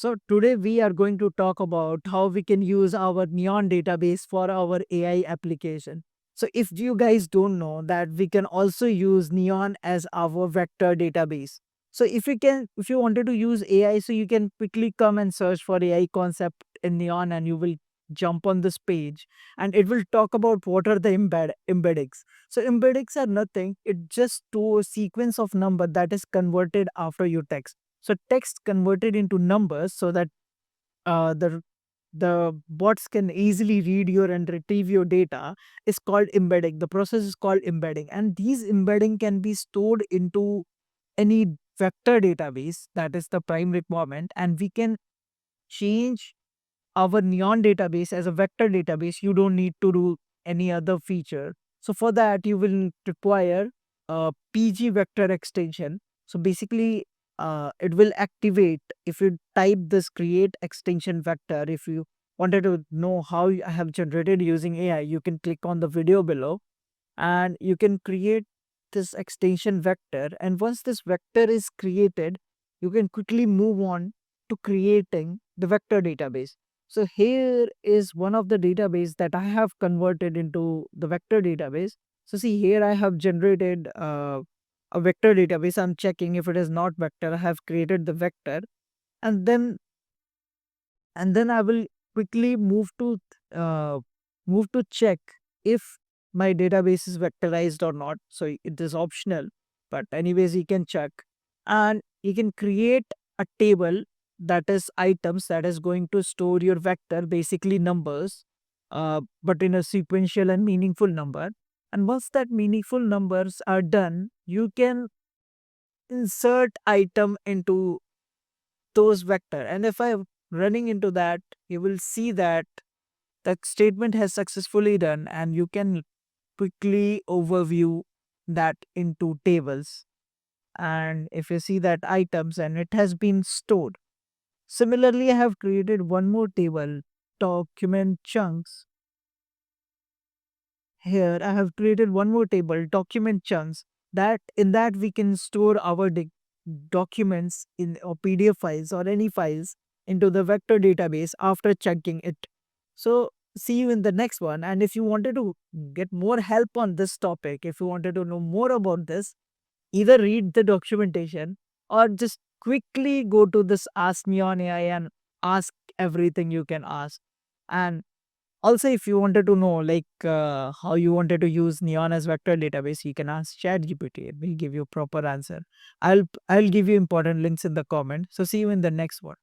So today we are going to talk about how we can use our Neon database for our AI application. So if you guys don't know that we can also use Neon as our vector database. So if you wanted to use AI, so you can quickly come and search for AI concept in Neon and you will jump on this page and it will talk about what are the embeddings. So embeddings are nothing. It just to sequence of number that is converted after you text. So text converted into numbers so that uh, the the bots can easily read your and retrieve your data is called embedding. The process is called embedding, and these embedding can be stored into any vector database. That is the prime requirement, and we can change our Neon database as a vector database. You don't need to do any other feature. So for that, you will require a PG vector extension. So basically, it will activate if you type this create extension vector. If you wanted to know how I have generated using AI, you can click on the video below and you can create this extension vector. And once this vector is created, you can quickly move on to creating the vector database. So here is one of the database that I have converted into the vector database. So see here I have generated a vector database. I'm checking if it is not vector. I have created the vector, and then I will quickly uh, move to check if my database is vectorized or not. So it is optional, but anyways, you can check, and you can create a table that is items that is going to store your vector, basically numbers, but in a sequential and meaningful number. And once that meaningful numbers are done, you can insert item into those vector. And if I'm running into that, you will see that the statement has successfully done, and you can quickly overview that into tables. And if you see that items and it has been stored. Similarly, I have created one more table, document chunks. Here I have created one more table, document chunks, that in that we can store our documents in or PDF files or any files into the vector database after chunking it. So see you in the next one. And if you wanted to get more help on this topic, if you wanted to know more about this, either read the documentation or just quickly go to this Ask Me on AI and ask everything you can ask. And also, if you wanted to know how you wanted to use Neon as vector database, you can ask ChatGPT. It will give you proper answer. I'll give you important links in the comment. So see you in the next one.